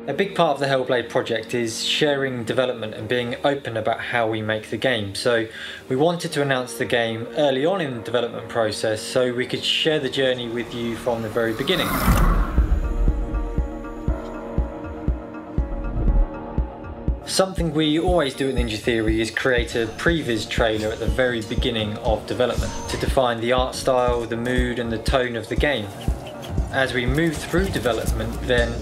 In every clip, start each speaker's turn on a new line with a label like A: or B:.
A: A big part of the Hellblade project is sharing development and being open about how we make the game. So we wanted to announce the game early on in the development process so we could share the journey with you from the very beginning. Something we always do at Ninja Theory is create a previs trailer at the very beginning of development to define the art style, the mood and the tone of the game. As we move through development, then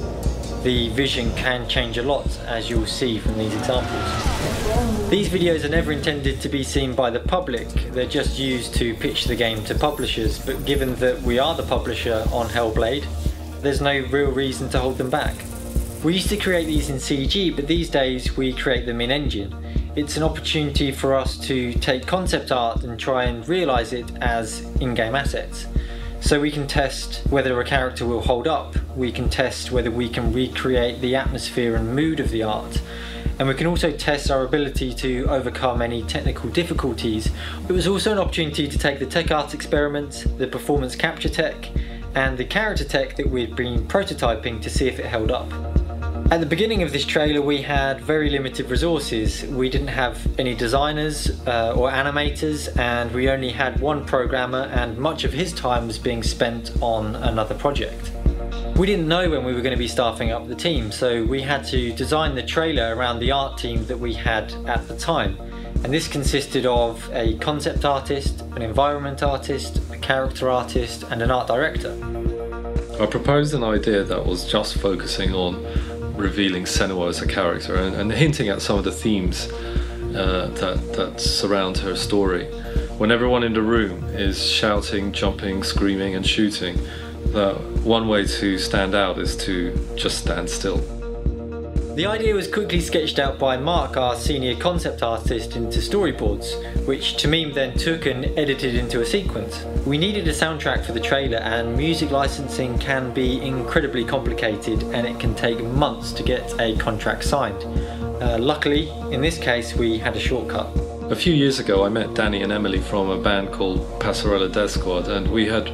A: the vision can change a lot, as you'll see from these examples. These videos are never intended to be seen by the public, they're just used to pitch the game to publishers, but given that we are the publisher on Hellblade, there's no real reason to hold them back. We used to create these in CG, but these days we create them in engine. It's an opportunity for us to take concept art and try and realise it as in-game assets. So we can test whether a character will hold up, we can test whether we can recreate the atmosphere and mood of the art, and we can also test our ability to overcome any technical difficulties. It was also an opportunity to take the tech art experiment, the performance capture tech, and the character tech that we'd been prototyping to see if it held up. At the beginning of this trailer we had very limited resources. We didn't have any designers or animators, and we only had one programmer, and much of his time was being spent on another project. We didn't know when we were going to be staffing up the team, so we had to design the trailer around the art team that we had at the time. And this consisted of a concept artist, an environment artist, a character artist and an art director.
B: I proposed an idea that was just focusing on revealing Senua as a character and hinting at some of the themes that surround her story. When everyone in the room is shouting, jumping, screaming and shooting, that one way to stand out is to just stand still.
A: The idea was quickly sketched out by Mark, our senior concept artist, into storyboards, which TAMEEM then took and edited into a sequence. We needed a soundtrack for the trailer, and music licensing can be incredibly complicated and it can take months to get a contract signed. Luckily, in this case, we had a shortcut.
B: A few years ago I met Danny and Emily from a band called PASSARELLA Death Squad, and we had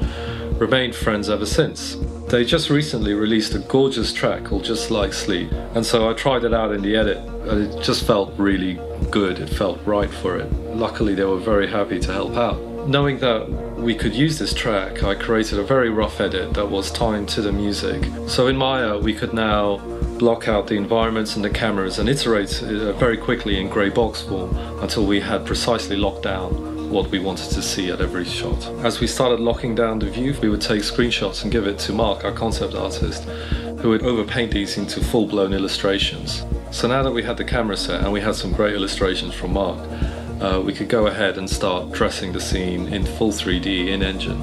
B: remained friends ever since. They just recently released a gorgeous track called Just Like Sleep, and so I tried it out in the edit and it just felt really good, it felt right for it. Luckily they were very happy to help out. Knowing that we could use this track, I created a very rough edit that was timed to the music. So in Maya we could now block out the environments and the cameras and iterate very quickly in grey box form until we had precisely locked down what we wanted to see at every shot. As we started locking down the view, we would take screenshots and give it to Mark, our concept artist, who would overpaint these into full-blown illustrations. So now that we had the camera set and we had some great illustrations from Mark, we could go ahead and start dressing the scene in full 3D in Engine.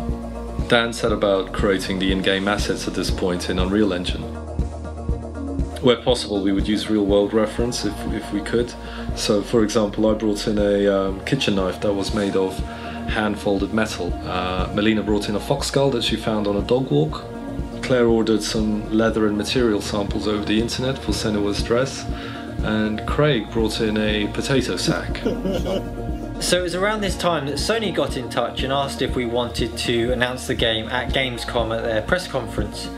B: Dan set about creating the in-game assets at this point in Unreal Engine. Where possible, we would use real-world reference if we could. So, for example, I brought in a kitchen knife that was made of hand-folded metal. Melina brought in a fox skull that she found on a dog walk. Claire ordered some leather and material samples over the internet for Senua's dress. And Craig brought in a potato sack.
A: So it was around this time that Sony got in touch and asked if we wanted to announce the game at Gamescom at their press conference.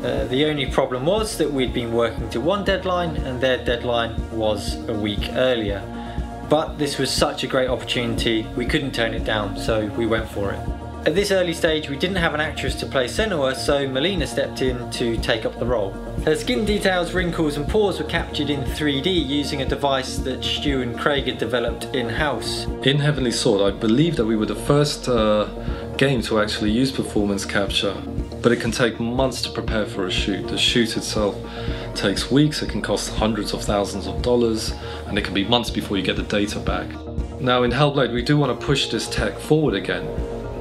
A: The only problem was that we'd been working to one deadline and their deadline was a week earlier. But this was such a great opportunity, we couldn't turn it down, so we went for it. At this early stage we didn't have an actress to play Senua, so Melina stepped in to take up the role. Her skin details, wrinkles and pores were captured in 3D using a device that Stu and Craig had developed in-house.
B: In Heavenly Sword I believe that we were the first game to actually use performance capture, but it can take months to prepare for a shoot. The shoot itself takes weeks, it can cost hundreds of thousands of dollars, and it can be months before you get the data back. Now in Hellblade we do want to push this tech forward again,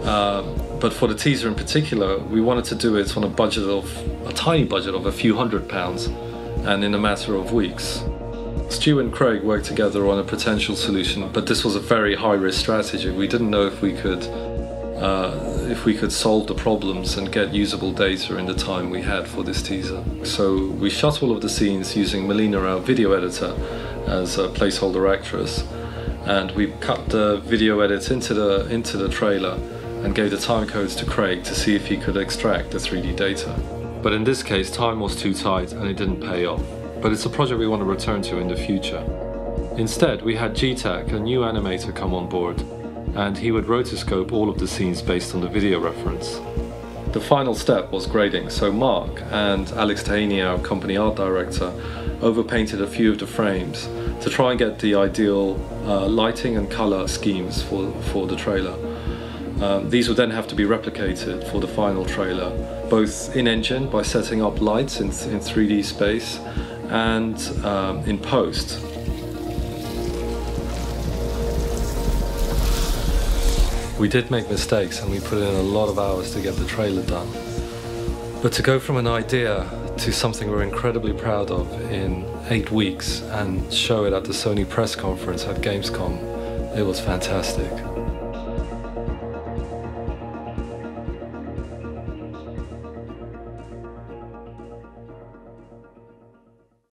B: but for the teaser in particular we wanted to do it on a tiny budget of a few £100 and in a matter of weeks. Stu and Craig worked together on a potential solution, but this was a very high-risk strategy. We didn't know if we could solve the problems and get usable data in the time we had for this teaser. So we shot all of the scenes using Melina, our video editor, as a placeholder actress, and we cut the video edit into the trailer and gave the time codes to Craig to see if he could extract the 3D data. But in this case time was too tight and it didn't pay off. but it's a project we want to return to in the future. Instead, we had GTAC, a new animator, come on board, and he would rotoscope all of the scenes based on the video reference. The final step was grading, so Mark and Alex Tahini, our company art director, overpainted a few of the frames to try and get the ideal lighting and color schemes for the trailer. These would then have to be replicated for the final trailer, both in-engine by setting up lights in 3D space and in post. We did make mistakes and we put in a lot of hours to get the trailer done. But to go from an idea to something we're incredibly proud of in 8 weeks and show it at the Sony press conference at Gamescom, it was fantastic.